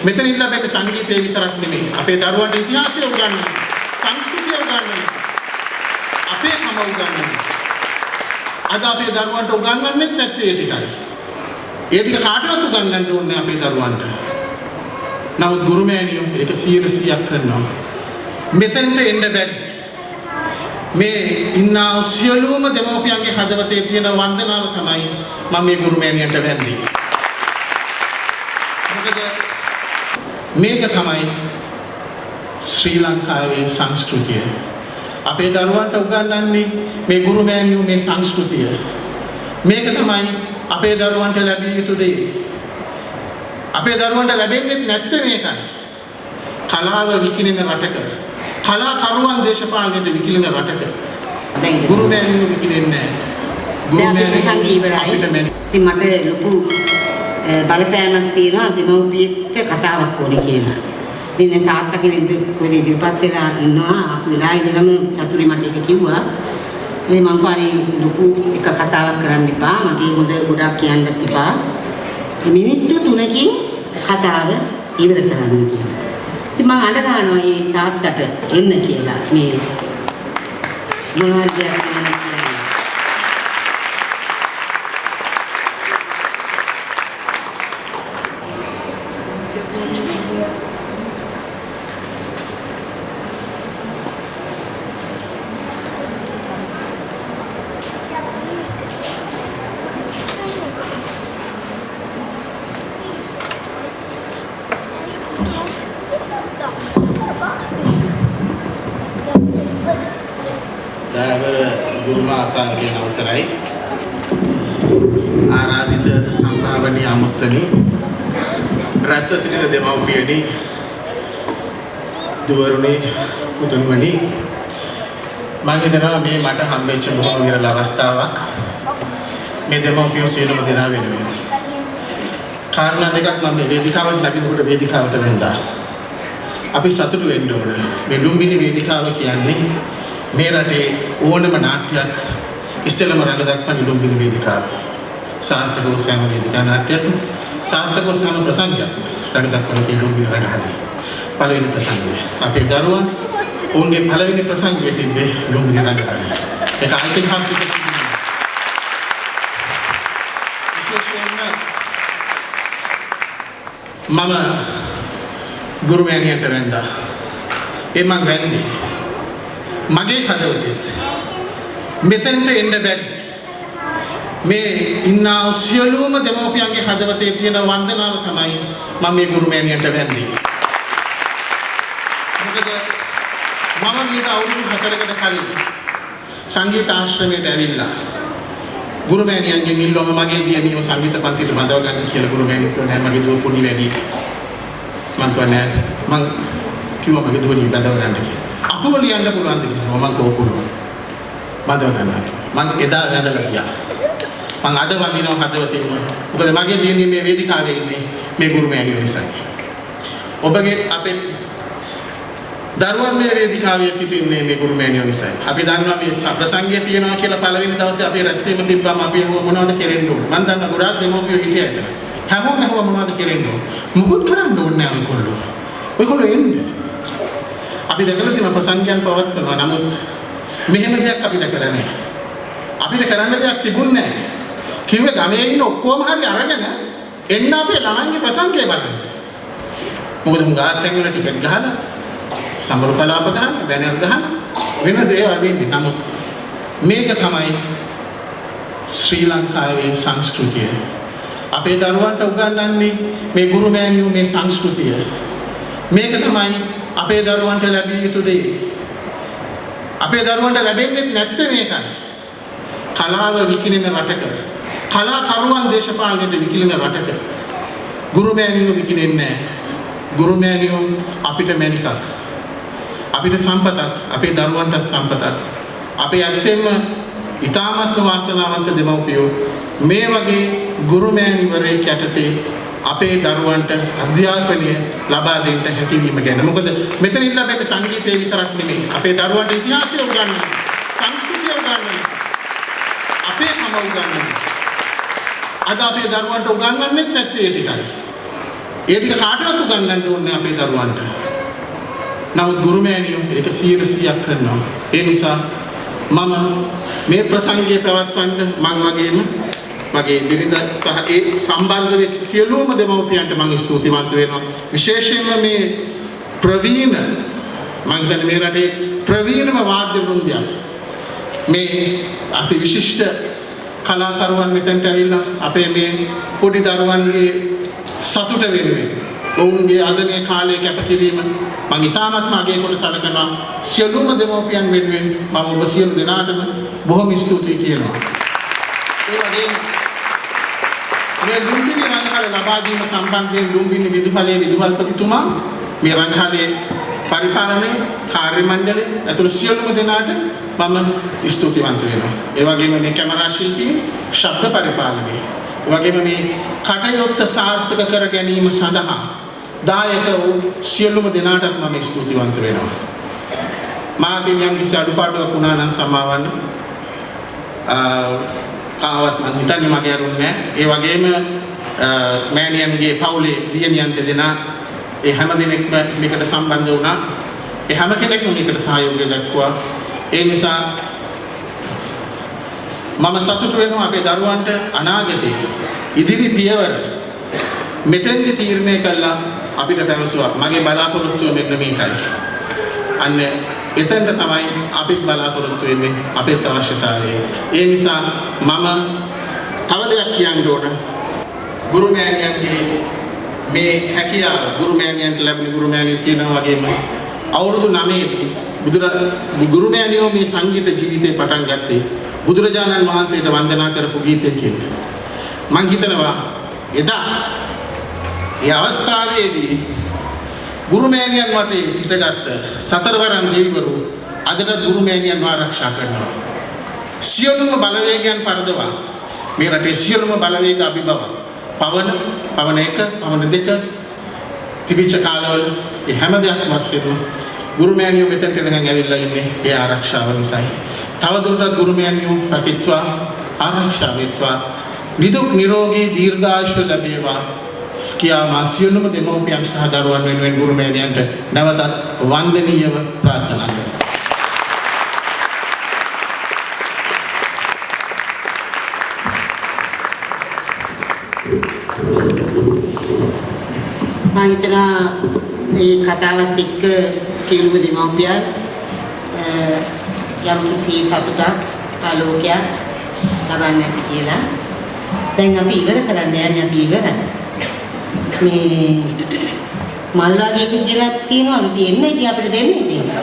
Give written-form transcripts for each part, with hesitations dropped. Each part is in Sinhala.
මෙතනින් ලැබෙන සංගීතය විතරක් නෙමෙයි. අපේ දරුවන්ට ඉතිහාසය උගන්වන්න, සංස්කෘතිය උගන්වන්න, අපේ කම උගන්වන්න. අද අපේ දරුවන්ට උගන්වන්නෙත් නැත්තේ ඒ ටිකයි. ඒ ටික කාටවත් උගන්වන්න ඕනේ අපේ දරුවන්ට. නමුත් ගුරුමෑණියෝ ඒක 100%ක් කරනවා. මෙතෙන්ට එන්න බැරි. මේ ඉන්නා සියලුම දෙමව්පියන්ගේ හදවතේ තියෙන වන්දනාව තමයි මම මේ ගුරුමෑණියන්ට වැඳේ. මොකද මේක තමයි ශ්‍රී ලංකාවේ සංස්කෘතිය. අපේ දරුවන්ට උගන්වන්නේ මේ ගුරුමෑණියෝ මේ සංස්කෘතිය. මේක තමයි අපේ දරුවන්ට ලැබිය යුතු දේ. අපේ දරුවන්ට ලැබෙන්නේ නැත්තේ මේකයි. කලාව විකිනෙන රටක, කලාකරුවන් දේශපාලනයට විකිනෙන රටක ගුරුමෑණියෝ විකිනෙන්නේ නැහැ. ඉතින් මට ලොකු බලපෑමක් තියෙනවා දෙමව්පියෙක්ට කතාවක් ඕනේ කියලා. ඉතින් තාත්තා කෙනෙක් කොහෙද ඉදිරිපත් වෙලා ඉන්නවා. අපි වෙලා ඉඳලම චතුරි මට ඒක කිව්වා. ඉතින් මම පාරි ලොකු එක කතාවක් කරන්න එපා. මගේ හොඳ ගොඩක් කියන්නත් එපා. මිනිත්තු 3කින් කතාව ඉවර කරන්න කියලා. ඉතින් මම අඬ ගන්නවා මේ තාත්තට එන්න කියලා මේ මොනවද කියන්නේ. ගුරුමාතාගේ අවසරයි ආරාධිත සම්භාවනීය අමුත්තනි රැස්ව සිටින දෙමව්පියනි දුවරුනි පුතුණුවනි මම හිතනවා මේ මට හම්බෙච්ච බොහොම විරල අවස්ථාවක් මේ දෙමව්පියෝ සියලුම දෙනා වෙනුවෙන් කාරණා දෙකක් මම මේ වේදිකාවට ලැබිනකොට වේදිකාවට වෙන්දා අපි සතුටු වෙන්න ඕන මේ ලුම්බිනි වේදිකාව කියන්නේ මේ රටේ ඕනම නාට්‍යයක් ඉස්සෙල්ලම රඟ දක්වන ලුම්බිනි වේදිකාව. සාර්ථකව සෑම වේදිකා නාට්‍යයක් සාර්ථකව සෑම ප්‍රසංගයක් රඟ දක්වන කී ලුම්බිනි රඟහලේ. පළවෙනි ප්‍රසංගය. අපේ දරුවන් ඔවුන්ගේ පළවෙනි ප්‍රසංගයේ තිබ්බේ ලුම්බිනි රඟහලේ. ඒක ඓතිහාසික සිද්ධියක්. විශේෂයෙන්ම මම ගුරුමෑණියන්ට වැඳා. ඒ මං වැඳේ මගේ හදවතෙත් මෙතෙන්ට එන්න බැරි. මේ ඉන්නා සියලුම දෙමව්පියන්ගේ හදවතේ තියෙන වන්දනාව තමයි මම මේ ගුරුමෑණියන්ට වැඳේ. මොකද මම මේ අවුරුදු 4කට කලින් සංගීත ආශ්‍රමයට ඇවිල්ලා ගුරුමෑණියන්ගෙන් ඉල්ලුවම මගේ දියණියව සංගීත පන්තියට බඳව ගන්න කියලා ගුරුමෑණියෝ කිව්වා. නෑ මගේ දුව පොඩි වැඩි. මං කිව්වා නෑ මං කිව්වා මගේ දුවණිය බඳව ගන්න කියලා. අකුරු ලියන්න පුළුවන් දෙයක් නෑ මම කෝපුරුවා බඳව ගන්නවා මම එදා වැඳලා ගියා මම අද වඳිනවා හදවතින්ම මොකද මගේ දියණිය මේ වේදිකාවේ ඉන්නේ මේ ගුරුමෑණියෝ නිසා ඔබගේ අපේ දරුවන් මේ වේදිකාවේ සිටින්නේ මේ ගුරුමෑණියෝ නිසා අපි දන්නවා මේ ප්‍රසංගය තියෙනවා කියලා පළවෙනි දවසේ අපේ රැස්වීම තිබ්බම අපි මොනවද කරන්න ඕන මම දන්නවා ගොඩාක් දෙමව්පියෝ හිටියා එතන හැමෝම මොනවද කරන්න ඕන මුකුත් කරන්න ඕනේ නැහැ ඔයගොල්ලෝ එන්නේ අපි දැකලා තියෙන ප්‍රසංගයන් පවත්වනවා නමුත් මෙහෙම දෙයක් අපි දැකලා නැහැ. අපිට කරන්න දෙයක් තිබුණේ නැහැ. කිව්වේ ගමේ ඉන්න ඔක්කොම හරි අරගෙන එන්න අපේ ළමයින්ගේ ප්‍රසංගය බලන්න. මොකද හුඟාත් වල ටිකට් ගහලා සමරු කලාප ගහලා බැනර් ගහලා වෙන දේවල් වෙන්නේ. නමුත් මේක තමයි ශ්‍රී ලංකාවේ සංස්කෘතිය. අපේ දරුවන්ට උගන්වන්නේ මේ ගුරුමෑණියෝ මේ සංස්කෘතිය. මේක තමයි අපේ දරුවන්ට ලැබිය යුතු දේ. අපේ දරුවන්ට ලැබෙන්නේ නැත්තේ මේකයි. කලාව විකිනෙන රටක, කලාකරුවන් දේශපාලනයට විකිනෙන රටක ගුරුමෑණියෝ විකිනෙන්නේ නැහැ. ගුරුමෑණියෝ අපිට මැනිකක්. අපිට සම්පතක්, අපේ දරුවන්ටත් සම්පතක්. අපේ ඇත්තෙන්ම ඉතාමත් වාසනාවන්ත දෙමව්පියෝ මේ වගේ ගුරුමෑණිවරයෙක් යටතේ අපේ දරුවන්ට අධ්‍යාපනය ලබා දෙන්න හැකියවීම ගැන. මොකද මෙතනින් ලැබෙන සංගීතය විතරක් නෙමෙයි. අපේ දරුවන්ට ඉතිහාසය උගන්වන්න, සංස්කෘතිය උගන්වන්න, අපේ කම උගන්වන්න. අද අපේ දරුවන්ට උගන්වන්නෙත් නැත්තේ ඒ ටිකයි. ඒ ටික කාටවත් උගන්වන්න ඕනේ අපේ දරුවන්ට. නමුත් ගුරුමෑණියෝ ඒක 100%ක් කරනවා. ඒ නිසා මම මේ ප්‍රසංගය පැවැත්වන්න මම වගේම මගේ බිරිඳ සහ ඒ සම්බන්ධ වෙච්ච සියලුම දෙමව්පියන්ට මම ස්තුතිවන්ත වෙනවා. විශේෂයෙන්ම මේ ප්‍රවීණ මම හිතන්නේ මේ රටේ ප්‍රවීණම වාද්‍ය වෘන්දයක් මේ අති විශිෂ්ට කලාකරුවන් මෙතනට ඇවිල්ලා අපේ මේ පොඩි දරුවන්ගේ සතුට වෙනුවෙන් ඔවුන්ගේ අද මේ කාලයේ කැපකිරීම මම ඉතාමත්ම අගය කොට සලකනවා. සියලුම දෙමව්පියන් වෙනුවෙන් මම ඔබ සියලු දෙනාටම බොහොම ස්තුතියි කියනවා. ඒ වගේම මේ ලුම්බිනි රංගහල ලබා දීම සම්බන්ධයෙන් ලුම්බිනි විදුහලේ විදුහල්පතිතුමා මේ රංගහලේ පරිපාලනය කාර්ය මණ්ඩලය ඇතුළු සියලුම දෙනාට මම ස්තුතිවන්ත වෙනවා. ඒ වගේම මේ කැමරා ශිල්පී, ශබ්ද පරිපාලනය, ඒ වගේම මේ කටයුත්ත සාර්ථක කර ගැනීම සඳහා දායක වූ සියලුම දෙනාටත් මම ස්තුතිවන්ත වෙනවා. මාතින් යම් කිසි අඩුපාඩුවක් වුණා නම් සමාවන්න. කාවත් මම හිතන්නේ මගේ අරුන් නෑ. ඒ වගේම මෑණියන්ගේ පවුලේ දියණියන් දෙදෙනා ඒ හැම දිනෙකම මේකට සම්බන්ධ වුණා. ඒ හැම කෙනෙක්ම මේකට සහයෝගය දක්වුවා. ඒ නිසා මම සතුටු වෙනවා අපේ දරුවන්ට අනාගතයේ ඉදිරි පියවර මෙතෙන්දි තීරණය කළා අපිට පැවසුවා. මගේ බලාපොරොත්තුව මෙන්න මේකයි. අන්න එතෙන්ට තමයි අපිත් බලාපොරොත්තු වෙන්නේ අපේ අවශ්‍යතාවය. ඒ නිසා මම තව දෙයක් කියන්න ඕන. ගුරුමෑණියන්ගේ මේ හැකියාව ගුරුමෑණියන්ට ලැබුණ ගුරුමෑණියෝ කියනවා වගේම අවුරුදු 9දී ගුරුමෑණියෝ මේ සංගීත ජීවිතේ පටන් ගත්තේ බුදුරජාණන් වහන්සේට වන්දනා කරපු ගීතයකින්. මම හිතනවා එදා ඒ අවස්ථාවේදී ගුරුමෑණියන් වටේ සිටගත් සතරවරන් දෙවිවරු අදට ගුරුමෑණියන්ව ආරක්ෂා කරනවා. සියලුම බලවේගයන් පරදවා මේ රටේ සියලුම බලවේග අභිබව පවන 1 පවන 2 තිබිච්ච කාලවල ඒ හැම දෙයක්ම වශයෙන් ගුරුමෑණියෝ මෙතනට එනකන් ඇවිල්ලා ඉන්නේ ඒ ආරක්ෂාව නිසායි. තවදුරටත් ගුරුමෑණියෝ රකිත්වා ආරක්ෂා වෙත්වා නිදුක් නිරෝගී දීර්ඝායුෂ ලැබේවා කියා මා සියලුම දෙමව්පියන් සහ දරුවන් වෙනුවෙන් ගුරුමෑණියන්ට නැවතත් වන්දනීයව ප්‍රාර්ථනා කරනවා. මම හිතනවා මේ කතාවත් එක්ක සියලුම දෙමව්පියන් යම් කිසි සතුටක් ආලෝකයක් ලබන්නේ නැති කියලා. දැන් අපි ඉවර කරන්න යන්නේ අපි ඉවරයි. මේ මල් වගේ කියක් තියෙනවා තියෙන්නේ ඉතින් අපිට දෙන්නේ තියෙනවා.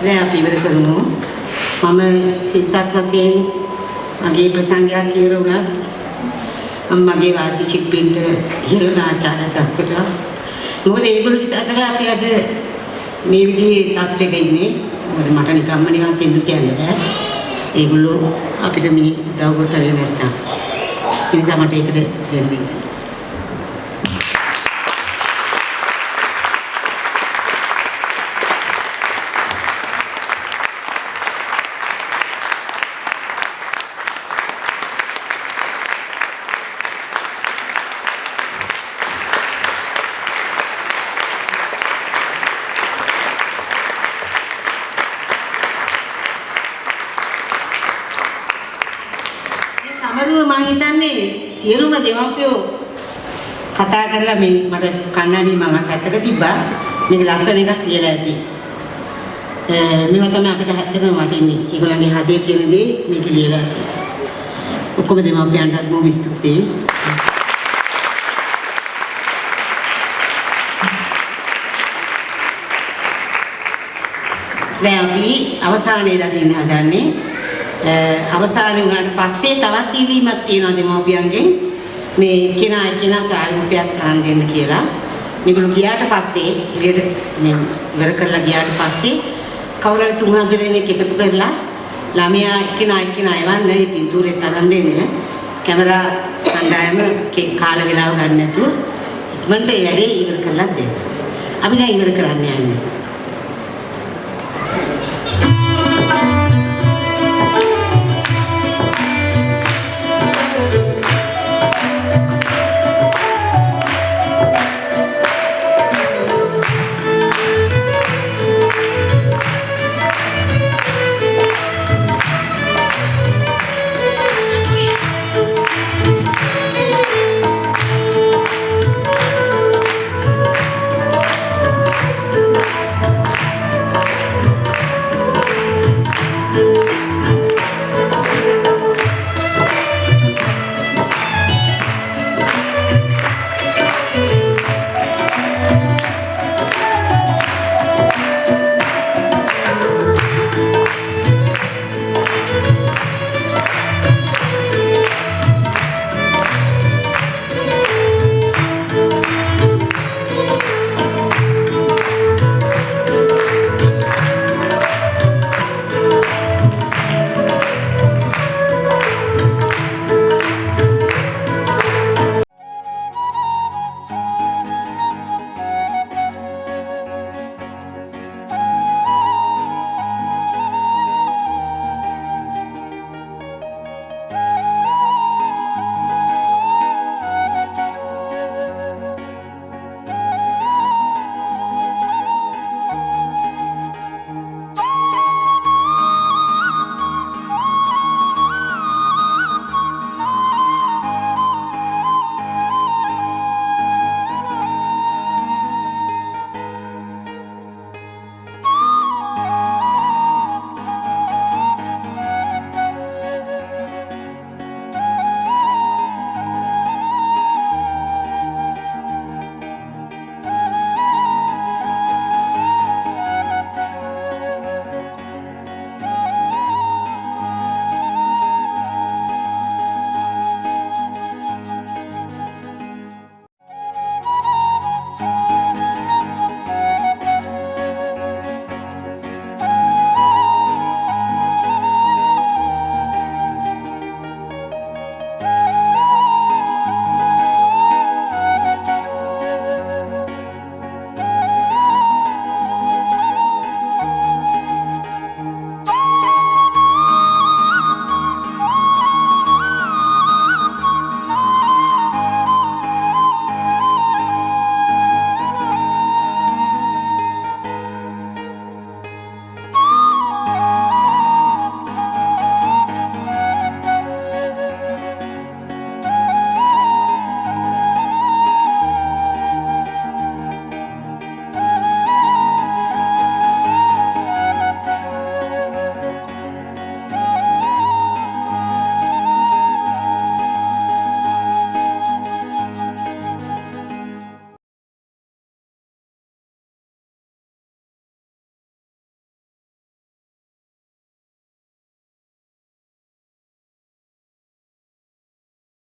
දැන් අපි ඉවර කරමු. මම සිතක් වශයෙන් මගේ ප්‍රසංගයක් කියලා වුණත් මගේ වාද්‍ය ශිල්පීන්ට ඉහළ ආචාර්ය දක්වලා මොකද ඒගොල්ලෝ නිසා තමයි අපි අද මේ විදිහේ තත්ත්වෙක ඉන්නේ. මොකද මට නිකන් සින්දු කියන්න බෑ. ඒගොල්ලෝ අපිට මේ උදව් කරන්නේ නැත්තම්. ඒ නිසා මට ඒකට දෙන්නේ. අමරුව මම හිතන්නේ සියලුම දෙමාපියෝ කතා කරලා මේ මට කන්නඩි මම පැත්තක තිබ්බා. මේක ලස්සන එකක් කියලා ඇති. මේව තමයි අපිට හැත්තටම වටින්නේ. ඒගොල්ලන්ගේ හදේ තියෙන දේ මේක ලියලා ඇති. ඔක්කොම දෙමාපියන්ටත් බොහොම ස්තුතියි. දැන් අපි අවසානයේ දකින්න හදන්නේ අවසානයේ උනාට පස්සේ තවත් ඉල්ලීමක් තියෙනවා දෙමාපියන්ගෙන් මේ කෙනා ඡායාරූපයක් අරන් දෙන්න කියලා. මේගොල්ලෝ ගියාට පස්සේ ඉරියට මේ ඉවර කරලා ගියාට පස්සේ කවුරු හරි 3-4 දෙනෙක් එකතු කරලා ළමයා එක්කෙනා එවන්න මේ පින්තූරේ තරම් දෙන්න කැමරා කණ්ඩායම කාල වේලාව ගන්න නැතුව ඉක්මනට ඒ වැඩේ ඉවර කරලා දෙන්න. අපි දැන් ඉවර කරන්න යන්නේ.